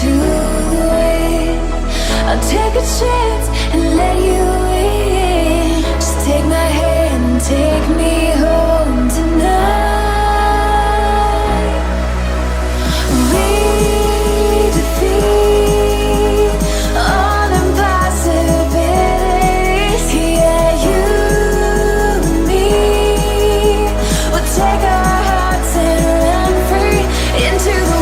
to the wind. I'll take a chance and let you in. Just take my hand and take me home tonight. We defeat all impossibilities. Yeah, you and me will take our hearts and run free into the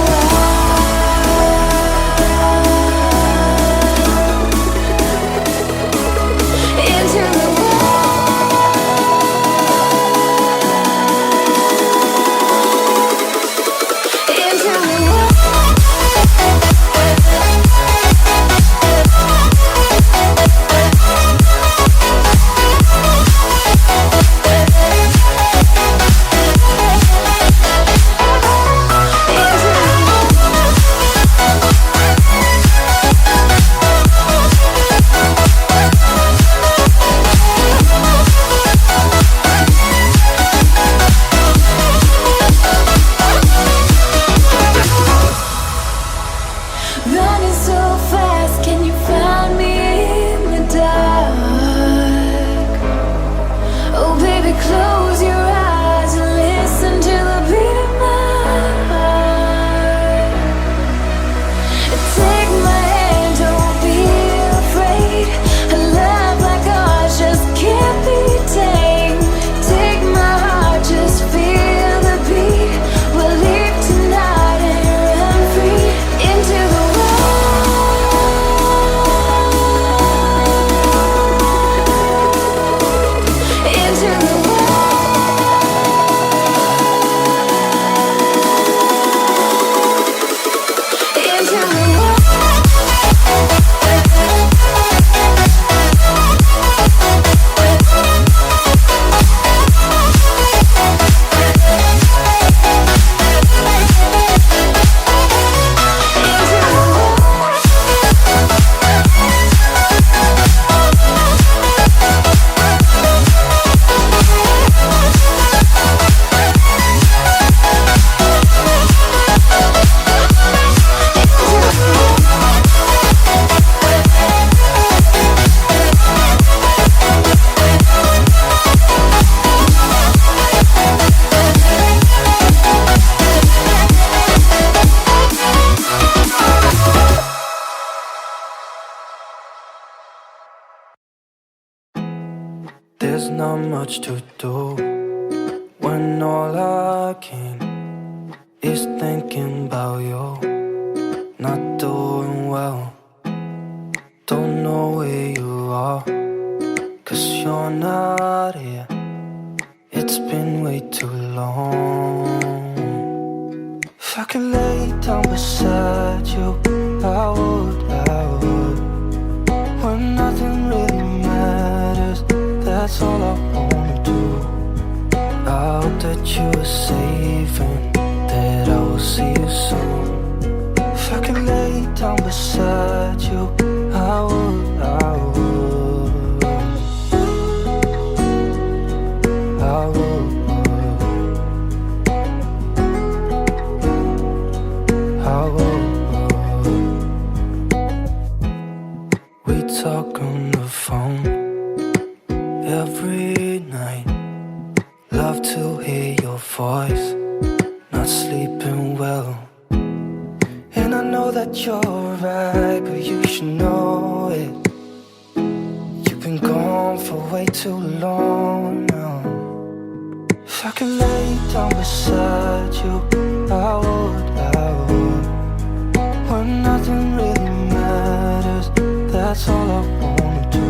There's not much to do when all I can is thinking about you. Not doing well, don't know where you are, 'cause you're not here. It's been way too long. If I could lay down beside you, I would, when nothing really matters. That's all I wanna do. I hope that you are safe and that I will see you soon. If I could lay down beside you, I would, I would, I would, I would. We talk on the phone every night. Love to hear your voice. Not sleeping well, and I know that you're right, but you should know it. You've been gone for way too long now. If I could lay down beside you, I would, when nothing really matters. That's all I wanna do.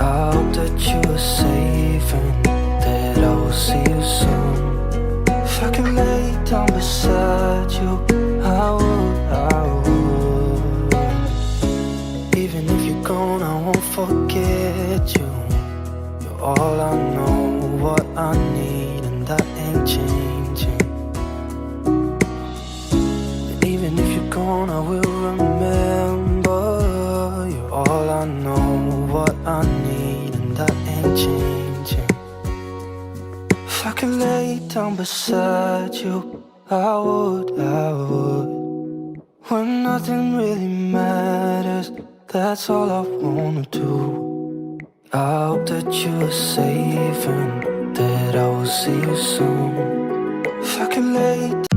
I hope that you are safe and that I will see you soon. If I can lay down beside you, I would, I would. Even if you're gone, I won't forget you. You're all I know, what I need, and that ain't changing. And even if you're gone, I will remember. You're all I know, what I need, and that ain't changing. If I could lay down beside you, I would, when nothing really matters. That's all I wanna do. I hope that you are safe and that I will see you soon. If I could lay